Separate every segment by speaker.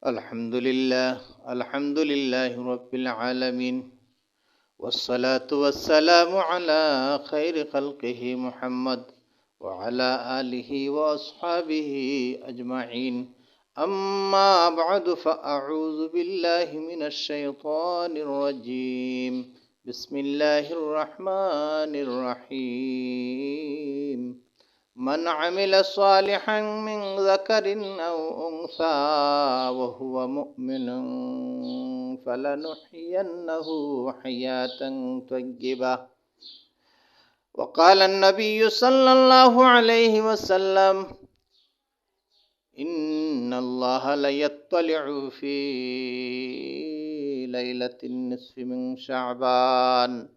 Speaker 1: الحمد لله رب العالمين والصلاة والسلام على خير خلقه محمد وعلى آله وأصحابه أجمعين أما بعد فأعوذ بالله من الشيطان الرجيم بسم الله الرحمن الرحيم من عمل صالحا من ذكر أو أنثى وهو مؤمن فلنحيينه حياة طيبة وقال النبي صلى الله عليه وسلم إن الله ليطلع في ليلة النصف من شعبان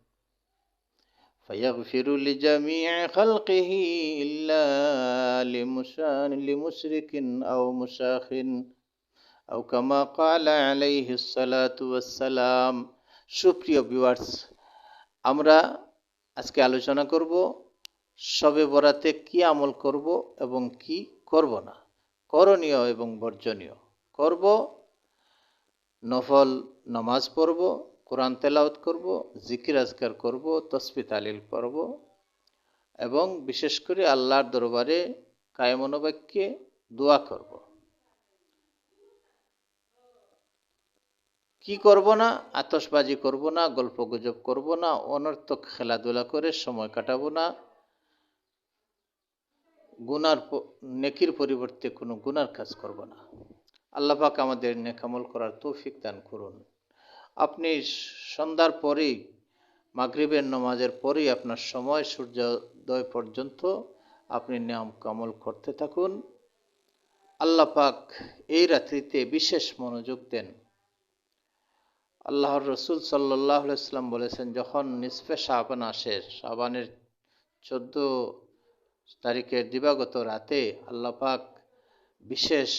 Speaker 1: فيغفر لجميع خلقه إلا لمشرك أو مشاخ أو كما قال عليه الصلاة والسلام। সুপ্রিয় ভিউয়ার্স, আমরা আজকে আলোচনা করব শবে বরাতে কি আমল করব এবং কি করব না, করণীয় এবং বর্জনীয়। করব, নফল নামাজ পড়ব, কোরআন তেলাওয়াত করব, জিকির আজকার করব, তসবিহ তাহলিল পড়ব এবং বিশেষ করে আল্লাহর দরবারে কায়মনোবাক্যে দোয়া করব। কি করব না? আতশবাজি করব না, গল্প গুজব করব না, অনর্থক খেলাধুলা করে সময় কাটাবো না, নেকির পরিবর্তে কোনো গুনার কাজ করব না। আল্লাহ পাক আমাদের নেক আমল করার তৌফিক দান করুন। আপনি সন্ধ্যার পরেই, মাগরিবের নামাজের পরেই আপনার সময় সূর্যোদয় পর্যন্ত আপনি নিয়ম আমল করতে থাকুন। আল্লাহ পাক এই রাত্রিতে বিশেষ মনোযোগ দেন। আল্লাহর রসুল সাল্লাল্লাহু আলাইহি ওয়াসাল্লাম বলেছেন, যখন নিসফে শাবান আসে, শাবানের 14 তারিখের দিবাগত রাতে আল্লাহ পাক বিশেষ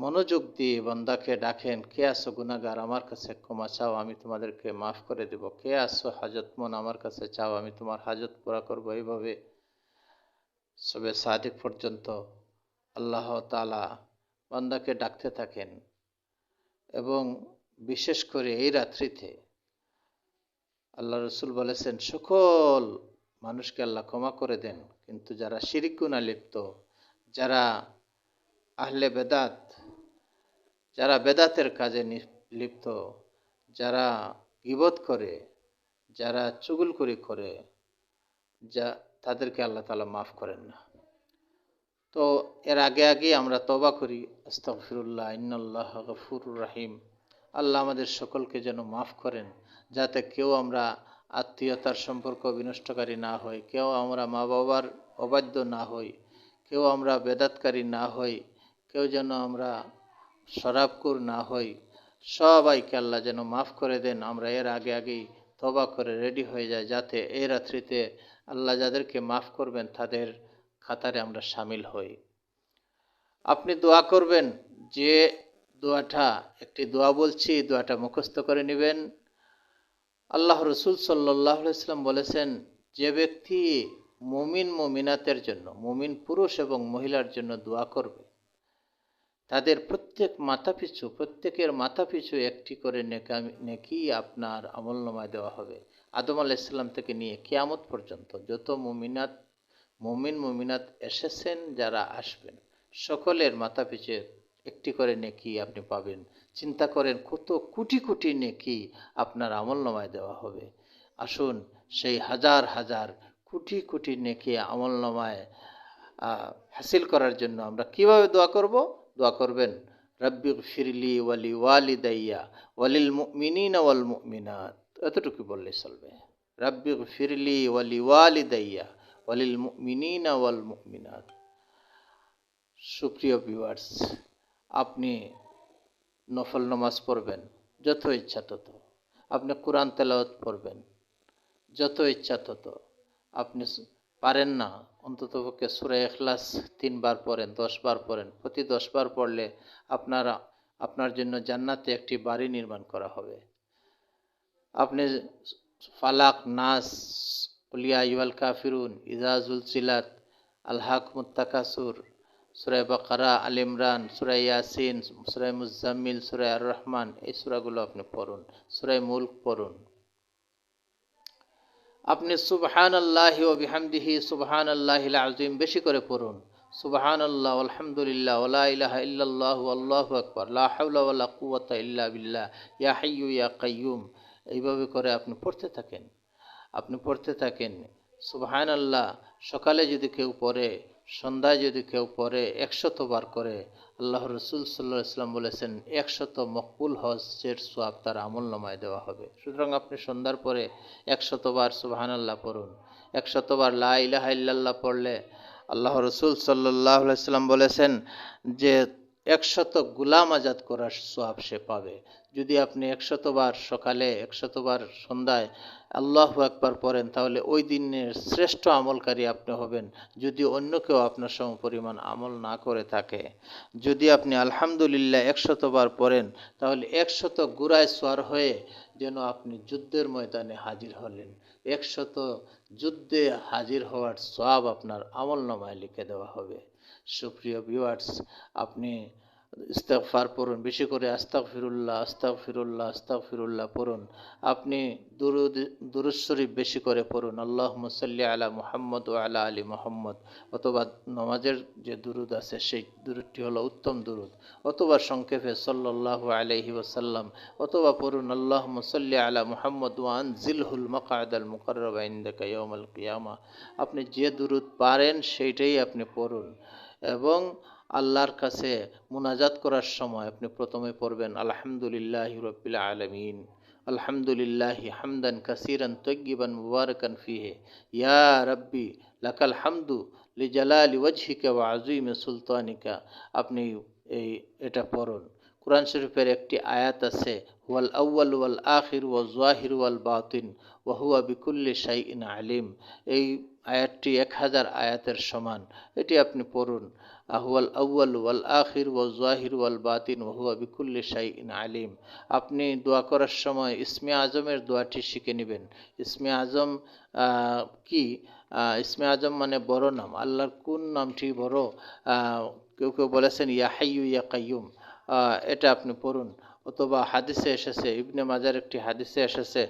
Speaker 1: মনোযোগ দিয়ে বান্দাকে ডাকেন, কে আসো গুনাহগার, আমার কাছে ক্ষমা চাও, আমি তোমাদেরকে মাফ করে দেব। কে আসো হাজতমন, আমার কাছে চাও, আমি তোমার হাজত পুরা করব। এইভাবে সবে সাদিক পর্যন্ত আল্লাহ তাআলা বান্দাকে ডাকতে থাকেন এবং বিশেষ করে এই রাত্রিতে আল্লাহ রসুল বলেছেন, সকল মানুষকে আল্লাহ ক্ষমা করে দেন, কিন্তু যারা শিরিক গুনাহে লিপ্ত, যারা আহলে বেদাত, যারা বেদাতের কাজে লিপ্ত, যারা গীবত করে, যারা চুগলখড়ি করে, তাদেরকে আল্লাহ তাআলা মাফ করেন না। তো এর আগে আমরা তওবা করি, আস্তাগফিরুল্লাহ, ইন্নাল্লাহা গফুরুর রহিম। আল্লাহ আমাদের সকলকে যেন মাফ করেন, যাতে কেউ আমরা আত্মীয়তার সম্পর্ক বিনষ্টকারী না হই, কেউ আমরা মা বাবার অবাধ্য না হই, কেউ আমরা বেদাতকারী না হই, কেউ যেন আমরা শরাবখোর না হই। সবাইকে আল্লাহ যেন মাফ করে দেন। আমরা এর আগেই তওবা করে রেডি হয়ে যাই, যাতে এই রাত্রিতে আল্লাহ যাদেরকে মাফ করবেন তাদের খাতারে আমরা শামিল হই। আপনি দোয়া করবেন, যে দোয়াটা, একটি দোয়া বলছি, দোয়াটা মুখস্থ করে নেবেন। আল্লাহ রসুল সাল্লাল্লাহু আলাইহি ওয়াসাল্লাম বলেছেন, যে ব্যক্তি মুমিন মুমিনাতের জন্য, মুমিন পুরুষ এবং মহিলার জন্য দোয়া করবে, তাদের প্রত্যেকের মাথা পিছু একটি করে নেকি আপনার আমলনামায় দেওয়া হবে। আদম আলাইহিস সালাম থেকে নিয়ে কিয়ামত পর্যন্ত যত মুমিন মুমিনাত এসেছেন, যারা আসবেন, সকলের মাথা পিছু একটি করে নেকি আপনি পাবেন। চিন্তা করেন কত কোটি কোটি নেকি আপনার আমলনামায় দেওয়া হবে। আসুন সেই হাজার হাজার কোটি কোটি নেকি আমলনামায় হাসিল করার জন্য আমরা কিভাবে দোয়া করব? দোয়া করবেন, রব্বিগফিরলি ওয়ালি ওয়ালিদাইয়া ওয়ালিল মুমিনিনা ওয়াল মুমিনাত। এতটুকু বললে চলবে। রব্বিগফিরলি ওয়ালি ওয়ালিদাইয়া ওয়ালিল মুমিনিনা ওয়াল মুমিনাত। সুপ্রিয় ভিউয়ার্স, আপনি নফল নামাজ পড়বেন যত ইচ্ছা তত, আপনি কোরআন তেলাওয়াত পড়বেন যত ইচ্ছা তত। আপনি পারেন না, অন্ততপক্ষে সূরা ইখলাস 3 বার পড়েন, 10 বার পড়েন। প্রতি 10 বার পড়লে আপনার জন্য জান্নাতে একটি বাড়ি নির্মাণ করা হবে। আপনি ফালাক, নাস, কুল ইয়া আইয়ুহাল কাফিরুন, ইযা জুলজিলাত, আলহাকুমুত তাকাসুর, সূরা বাকারা, আল ইমরান, সূরা ইয়াসিন, সূরা মুজাম্মিল, সূরা আর রহমান, এই সূরাগুলো আপনি পড়ুন। সূরা মুলক পড়ুন। আপনি সুবহানাল্লাহি ওয়া বিহামদিহি সুবহানাল্লাহিল আযীম বেশি করে পড়ুন। সুবহানাল্লাহ, আলহামদুলিল্লাহ, ওয়া লা ইলাহা ইল্লাল্লাহু আল্লাহু আকবার, লা হাওলা ওয়া লা কুওয়াতা ইল্লা বিল্লাহ, ইয়া হাইয়্যু ইয়া কাইয়্যুম। এইভাবে করে আপনি পড়তে থাকেন। আপনি পড়তে থাকেন সুবহানাল্লাহ। সকালে যদি কেউ পড়ে, সন্ধ্যায় যদি কেউ পড়ে, 100 বার করে, আল্লাহ রসুল সাল্লাল্লাহু আলাইহি ওয়াসাল্লাম বলেছেন 100 মকবুল হজের সওয়াব তার আমলনামায় দেওয়া হবে। সুতরাং আপনি সন্ধ্যার পরে 100 বার সুবহানাল্লাহ পড়ুন। 100 বার লা ইলাহা ইল্লাল্লাহ পড়লে আল্লাহ রসুল সাল্লাল্লাহু আলাইহি ওয়াসাল্লাম বলেছেন যে 100 গুলাম আজাদ করার সওয়াব সে পাবে। যদি আপনি 100 বার সকালে, 100 বার সন্ধ্যায় আল্লাহু আকবার পড়েন, তাহলে ওই দিনের শ্রেষ্ঠ আমলকারী আপনি হবেন, যদি অন্য কেউ আপনার সমপরিমাণ আমল না করে থাকে। যদি আপনি আলহামদুলিল্লাহ 100 বার পড়েন, তাহলে 100 গুরায় সওয়ার হয়ে যেন আপনি যুদ্ধের ময়দানে হাজির হলেন। 100 যুদ্ধে হাজির হওয়ার সওয়াব আপনার আমলনামায় লিখে দেওয়া হবে। সুপ্রিয় ভিউয়ার্স, আপনি ইস্তেগফার পড়ুন, বেশি করে আস্তাগফিরুল্লাহ, আস্তাগফিরুল্লাহ, আস্তাগফিরুল্লাহ পড়ুন। আপনি দুরূদ শরীফ বেশি করে পড়ুন। আল্লাহুম্মা সাল্লি আলা মুহাম্মদ ওয়া আলা আলি মুহাম্মদ। অথবা নামাজের যে দুরূদ আছে সেই দুরূদটি হলো উত্তম দুরূদ। অথবা সংক্ষেপে সাল্লাল্লাহু আলাইহি ওয়াসাল্লাম। অথবা পড়ুন আল্লাহুম্মা সাল্লি আলা মুহাম্মদ ওয়া আনজিলহুল মাকআদাল মুকাররাবা ইনদাকা ইয়াউমাল কিয়ামা। আপনি যে দুরূদ পারেন সেইটাই আপনি পড়ুন। এবং আল্লাহর কাছে মুনাজাত করার সময় আপনি প্রথমে পড়বেন আলহামদুলিল্লাহি রাব্বিল আলামিন, আলহামদুলিল্লাহি হামদান কাসীরান তাইয়্যিবান মুবারাকান ফীহি, ইয়া রাব্বি লাকাল হামদু লিজালালি ওয়াজহিকা ওয়া আযীমি সুলতানিকা। আপনি এটা পড়ুন। কোরআন শরীফের একটি আয়াত আছে, ওয়াল আউয়াল ওয়াল আখির ওয়াল যাহির ওয়াল বাতিন ওয়া হুয়া বিকুল্লি শাইইন আলিম। এই আয়াতটি 1000 আয়াতের সমান। এটি আপনি পড়ুন। আহুয়াল আউয়াল ওয়াল আখির ওয়াল যাহির ওয়াল বাতিন ওয়া হুয়া বিকুল্লি শাইইন আলিম। আপনি দোয়া করার সময় ইসমে আজমের দোয়াটি শিখে নেবেন। ইসমে আজম কি? ইসমে আজম মানে বড় নাম। আল্লাহর কোন নামটি বড়? কেউ কেউ বলেছেন ইয়া হাইয়্যু ইয়া কাইয়্যুম। এটা আপনি পড়ুন। অথবা হাদিসে এসেছে, ইবনে মাজার একটি হাদিসে এসেছে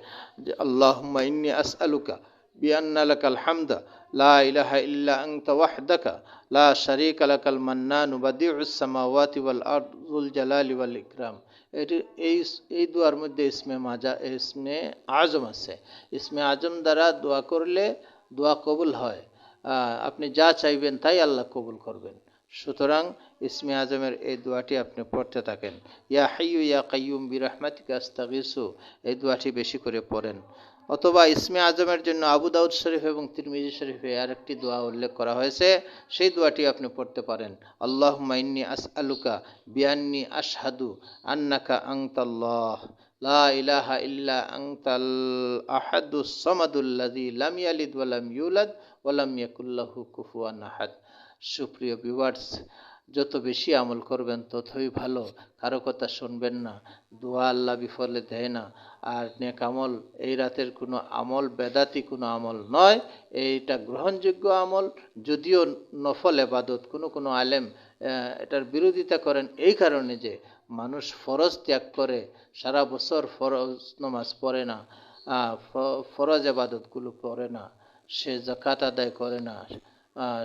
Speaker 1: যে আল্লাহুম্মা ইন্নী আসআলুকা বিআন্না লাকাল হামদা লা ইলাহা ইল্লা আনতা ওয়াহদাকা লা শারীকা লাকাল মান্নানু বাদিউস সামাওয়াতি ওয়াল আরদ যুল জালালি ওয়াল ইকরাম। এই দোয়ার মধ্যে ইসমে আজম আছে। ইসমে আজম দ্বারা দোয়া করলে দোয়া কবুল হয়। আপনি যা চাইবেন তাই আল্লাহ কবুল করবেন। সুতরাং ইসমে আজমের এই দোয়াটি আপনি পড়তে থাকেন। ইয়া হাইয়্যু ইয়া কাইয়্যুম বিরহমাতিকা আস্তাগীসু, এই দোয়াটি বেশি করে পড়েন। অথবা ইসমে আজমের জন্য আবু দাউদ শরীফ এবং তিরমিজি শরীফে আরেকটি দোয়া উল্লেখ করা হয়েছে, সেই দোয়াটি আপনি পড়তে পারেন। আল্লাহুম্মা ইন্নী আসআলুকা বিআন্নী আশহাদু আন্নাকা আনতাল্লাহ লা ইলাহা ইল্লা আনতাল আহাদুস সামাদুল্লাযী লাম ইয়ালিদ ওয়া লাম ইউলাদ ওয়া লাম ইয়াকুল লাহু কুফুয়ান আহাদ। সুপ্রিয় ভিউয়ার্স, যত বেশি আমল করবেন ততই ভালো। কারো কথা শুনবেন না। দোয়া আল্লাহ বিফলে দেয় না। আর নেক আমল, এই রাতের কোনো আমল বেদাতি কোনো আমল নয়, এইটা গ্রহণযোগ্য আমল। যদিও নফল ইবাদত, কোনো আলেম এটার বিরোধিতা করেন এই কারণে যে মানুষ ফরজ ত্যাগ করে, সারা বছর ফরজ নামাজ পড়ে না, ফরজ ইবাদতগুলো পড়ে না, সে যাকাত আদায় করে না,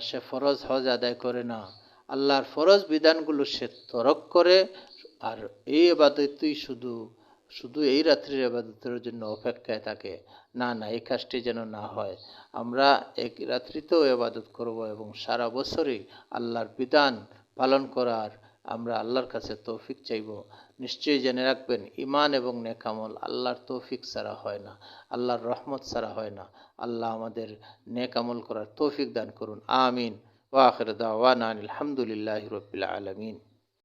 Speaker 1: সে ফরজ হজ আদায় করে না, আল্লাহর ফরজ বিধানগুলো সে তরক করে, আর এই ইবাদতই শুধু এই রাত্রির ইবাদতের জন্য অপেক্ষায় থাকে। না, এই কাজটি যেন না হয়। আমরা এক রাত্রিতেও ইবাদত করব এবং সারা বছরই আল্লাহর বিধান পালন করার আমরা আল্লাহর কাছে তৌফিক চাইব। নিশ্চয়ই জেনে রাখবেন, ঈমান এবং নেক আমল আল্লাহর তৌফিক ছাড়া হয় না, আল্লাহর রহমত ছাড়া হয় না। আল্লাহ আমাদের নেক আমল করার তৌফিক দান করুন। আমিন। ওয়া আখিরু দাওয়ানা আনিল হামদুলিল্লাহি রাব্বিল আলামিন।